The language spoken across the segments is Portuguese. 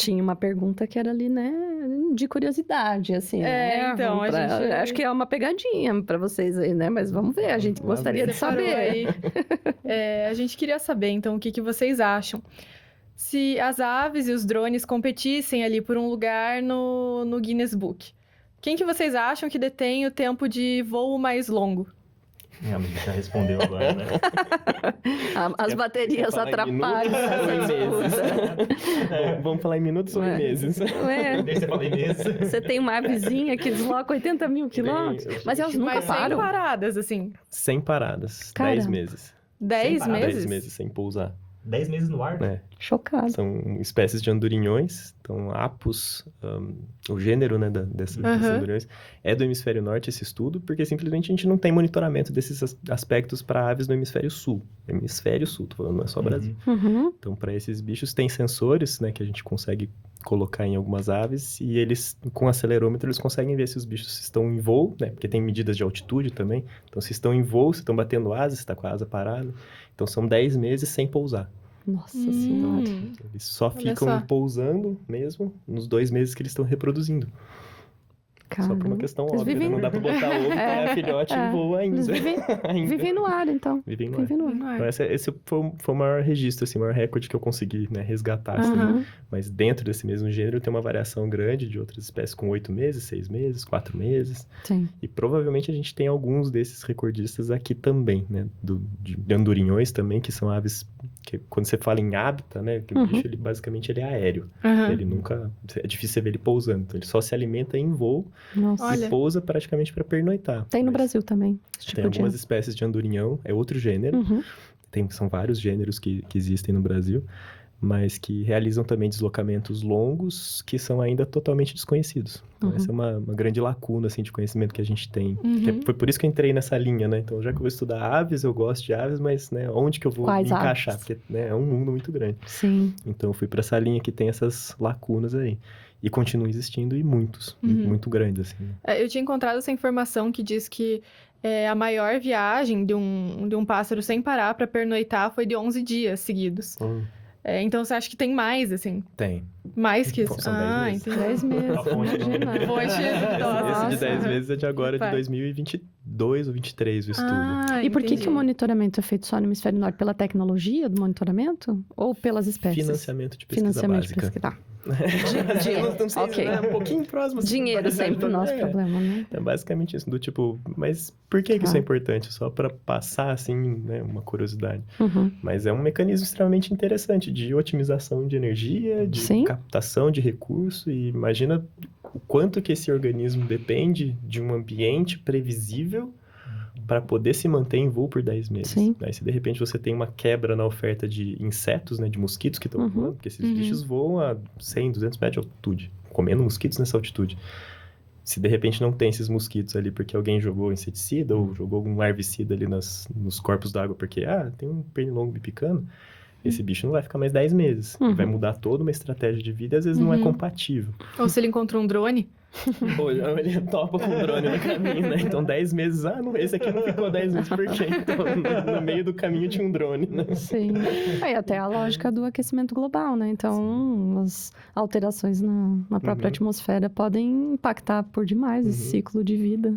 Tinha uma pergunta que era ali, né, de curiosidade, assim, né? Então, a gente... Acho que é uma pegadinha para vocês aí, né? Mas vamos ver, a gente gostaria de saber. Aí. A gente queria saber, então, o que vocês acham. Se as aves e os drones competissem ali por um lugar no Guinness Book, quem que vocês acham que detém o tempo de voo mais longo? A gente já respondeu agora, né? As baterias atrapalham. Vamos falar em minutos ou em meses? Você fala em meses. Você tem uma avezinha que desloca 80 mil quilômetros, mas elas nunca param. Sem paradas, assim. Sem paradas. Caramba. 10 meses. 10 meses? 10 meses sem pousar. 10 meses no ar? É. Chocado. São espécies de andorinhões. Então, Apus, o gênero, né, desses andorinhões, é do hemisfério norte esse estudo, porque simplesmente a gente não tem monitoramento desses aspectos para aves no hemisfério sul. Hemisfério sul, tô falando, não é só Brasil. Então, para esses bichos, tem sensores, né, que a gente consegue colocar em algumas aves, e eles, com acelerômetro, eles conseguem ver se os bichos estão em voo, né, porque tem medidas de altitude também. Então, se estão em voo, se estão batendo asa, se está com a asa parada. Então, são 10 meses sem pousar. Nossa Senhora. Eles só ficam pousando mesmo nos 2 meses que eles estão reproduzindo. Caramba. Só por uma questão óbvia, vivem... né? Não dá pra botar ovo pra filhote e voa ainda. Eles vivem no ar, então. Vivem no ar. Então, esse foi o maior registro, assim, o maior recorde que eu consegui, né, resgatar. Assim. Mas dentro desse mesmo gênero tem uma variação grande de outras espécies com 8 meses, 6 meses, 4 meses. Sim. E provavelmente a gente tem alguns desses recordistas aqui também, né? De andorinhões também, que são aves que quando você fala em hábitat, né? Que o bicho, ele, basicamente, ele é aéreo. Ele nunca... É difícil você ver ele pousando. Então, ele só se alimenta em voo. Nossa. E pousa praticamente para pernoitar. Tem no Brasil também. Tem algumas espécies de andorinhão, é outro gênero. São vários gêneros que existem no Brasil, mas que realizam também deslocamentos longos que são ainda totalmente desconhecidos. Então, essa é uma grande lacuna, assim, de conhecimento que a gente tem. Foi por isso que eu entrei nessa linha, né? Então, já que eu vou estudar aves, eu gosto de aves, mas, né, onde que eu vou me encaixar? Porque, né, é um mundo muito grande. Sim. Então, eu fui para essa linha que tem essas lacunas aí. E continuam existindo, e muitos, muito grandes, assim. Eu tinha encontrado essa informação que diz que a maior viagem de um pássaro sem parar para pernoitar foi de 11 dias seguidos. Então, você acha que tem mais, assim? Tem. Mais que isso? São 10 meses. Entendi. 10 meses. Esse de 10 meses é de agora, de 2022 ou 2023, o estudo. E por que o monitoramento é feito só no hemisfério norte? Pela tecnologia do monitoramento? Ou pelas espécies? Financiamento de pesquisa básica. Tá. Não sei, Ok. né? Um pouquinho próximo. Dinheiro sempre o nosso problema, né? É basicamente isso, do tipo, mas por que isso é importante? Só para passar, assim, né, uma curiosidade. Mas é um mecanismo extremamente interessante de otimização de energia, de captação de recurso, e imagina o quanto que esse organismo depende de um ambiente previsível para poder se manter em voo por 10 meses. Aí, se de repente você tem uma quebra na oferta de insetos, né, de mosquitos que estão voando, porque esses bichos voam a 100, 200 metros de altitude, comendo mosquitos nessa altitude. Se de repente não tem esses mosquitos ali porque alguém jogou inseticida ou jogou algum larvicida ali nos corpos d'água porque, tem um pernilongo me picando, esse bicho não vai ficar mais 10 meses. Vai mudar toda uma estratégia de vida e às vezes não é compatível. Ou se ele encontrou um drone... Ou ele topa com o drone no caminho, né? Então, 10 meses... não, esse aqui não ficou 10 meses, por quê? Então, no meio do caminho tinha um drone, né? Sim. E até a lógica do aquecimento global, né? Então, as alterações na própria atmosfera podem impactar por demais esse ciclo de vida.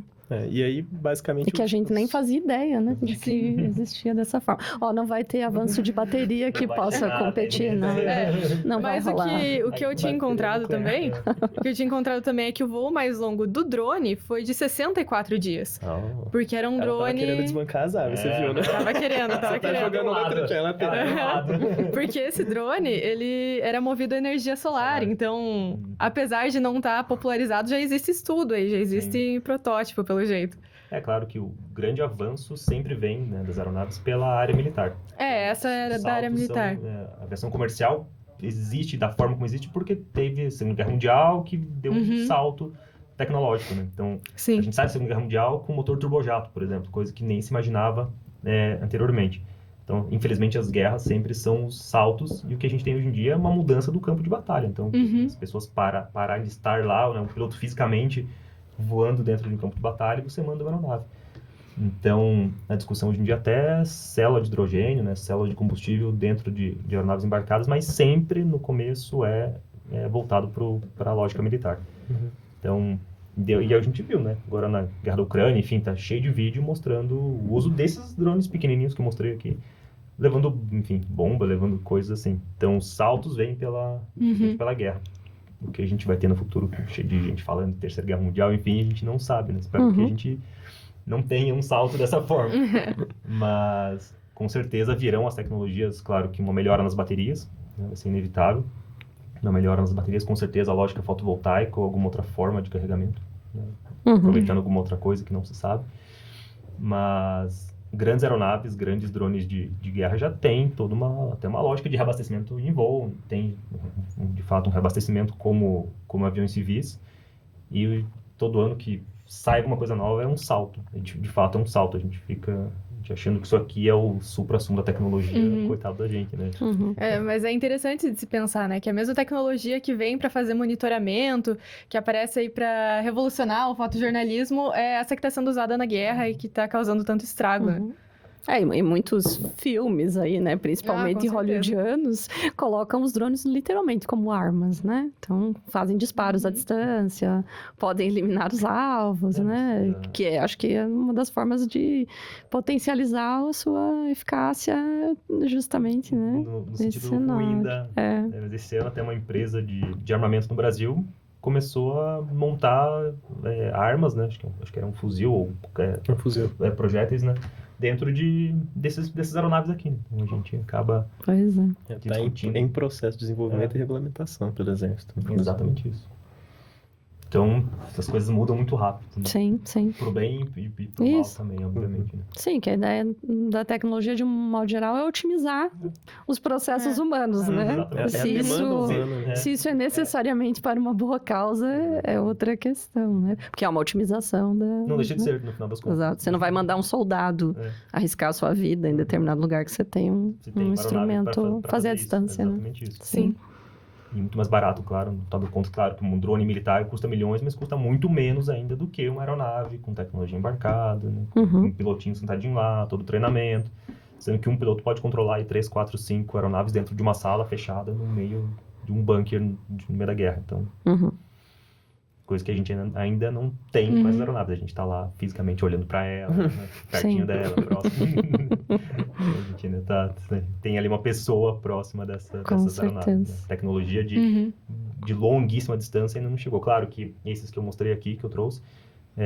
E aí, basicamente... E que a gente nem fazia ideia, né? De que existia dessa forma. Não vai ter avanço de bateria que possa competir, não. Não vai rolar. Mas o que eu tinha encontrado também... O que eu tinha encontrado também é que o voo mais longo do drone foi de 64 dias. Porque era um drone... Tava querendo desbancar as aves, você viu, né? Tava querendo. Jogando outro tchau, Porque esse drone, ele era movido a energia solar. Então, apesar de não estar popularizado, já existe estudo aí. Já existe protótipo, pelo jeito. É claro que o grande avanço sempre vem, né, das aeronaves pela área militar. Essa era da área militar. A aviação comercial existe da forma como existe porque teve a Segunda Guerra Mundial que deu um salto tecnológico, né? Então, a gente sai da Segunda Guerra Mundial com motor turbojato, por exemplo, coisa que nem se imaginava anteriormente. Então, infelizmente, as guerras sempre são os saltos, e o que a gente tem hoje em dia é uma mudança do campo de batalha. Então, as pessoas parar de estar lá, né, o piloto fisicamente voando dentro de um campo de batalha, e você manda uma aeronave. Então, a discussão hoje em dia até célula de hidrogênio, né, célula de combustível dentro de aeronaves embarcadas, mas sempre no começo voltado para a lógica militar. Então, e a gente viu, né? Agora na guerra da Ucrânia, enfim, tá cheio de vídeo mostrando o uso desses drones pequenininhos que eu mostrei aqui, levando, enfim, bomba, levando coisas assim. Então, os saltos vêm pela guerra. O que a gente vai ter no futuro, cheio de gente falando de Terceira Guerra Mundial, enfim, a gente não sabe, né? Espero que a gente não tenha um salto dessa forma. Mas, com certeza, virão as tecnologias, claro que uma melhora nas baterias, né? Vai ser inevitável. Uma melhora nas baterias, com certeza, a lógica fotovoltaica ou alguma outra forma de carregamento, né? Aproveitando alguma outra coisa que não se sabe. Mas grandes aeronaves, grandes drones de guerra já tem toda uma lógica de reabastecimento em voo, tem de fato um reabastecimento como aviões civis, e todo ano que sai alguma coisa nova é um salto, de fato é um salto, a gente fica achando que isso aqui é o supra-sumo da tecnologia, coitado da gente, né? Mas é interessante de se pensar, né? Que a mesma tecnologia que vem para fazer monitoramento, que aparece aí para revolucionar o fotojornalismo, é essa que está sendo usada na guerra e que está causando tanto estrago, né? E muitos filmes aí, né, principalmente hollywoodianos, colocam os drones literalmente como armas, né? Então, fazem disparos à distância, podem eliminar os alvos, né? Que acho que é uma das formas de potencializar a sua eficácia, justamente, né? No sentido ruim mas esse ano até uma empresa de armamento no Brasil começou a montar armas, né? Acho que era um fuzil ou projéteis, né? Dentro desses aeronaves aqui, né? Então a gente acaba discutindo. Em processo de desenvolvimento e regulamentação pelo Exército. Exatamente isso. Então, essas coisas mudam muito rápido. Né? Sim. Pro bem e pro mal também, obviamente. Né? Sim, que a ideia da tecnologia, de um modo geral, é otimizar os processos humanos, né? Se isso é necessariamente para uma boa causa, é outra questão, né? Porque é uma otimização da... Não deixa de ser, no final das contas. Exato. Você não vai mandar um soldado arriscar a sua vida em determinado lugar que você tem um instrumento pra fazer a distância, né? Exatamente isso. Sim. E muito mais barato, claro. No final das contas, claro, que um drone militar custa milhões, mas custa muito menos ainda do que uma aeronave com tecnologia embarcada, né? Um pilotinho sentadinho lá, todo o treinamento. Sendo que um piloto pode controlar aí 3, 4, 5 aeronaves dentro de uma sala fechada no meio de um bunker no meio da guerra. Então, coisa que a gente ainda não tem com as aeronaves. A gente tá lá fisicamente olhando para ela, né? Pertinho dela, próximo. A gente ainda tem ali uma pessoa próxima dessas aeronaves. Né? Tecnologia de longuíssima distância ainda não chegou. Claro que esses que eu mostrei aqui, que eu trouxe,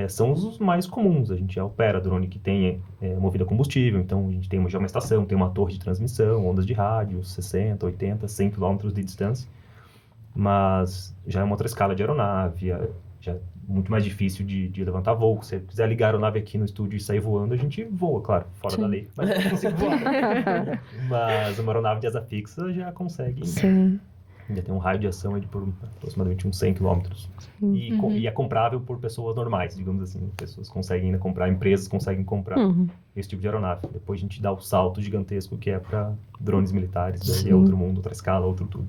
são os mais comuns. A gente já opera drone que tem movido a combustível, então a gente tem já uma estação, tem uma torre de transmissão, ondas de rádio, 60, 80, 100 km de distância. Mas já é uma outra escala de aeronave, já é muito mais difícil de levantar voo. Se você quiser ligar a aeronave aqui no estúdio e sair voando, a gente voa, claro, fora da lei, mas não consigo voar. Mas uma aeronave de asa fixa já consegue. Ainda tem um raio de ação de por aproximadamente uns 100 km. E é comprável por pessoas normais, digamos assim. Pessoas conseguem ainda comprar, empresas conseguem comprar esse tipo de aeronave. Depois a gente dá o salto gigantesco que é para drones militares, daí é outro mundo, outra escala, outro tudo.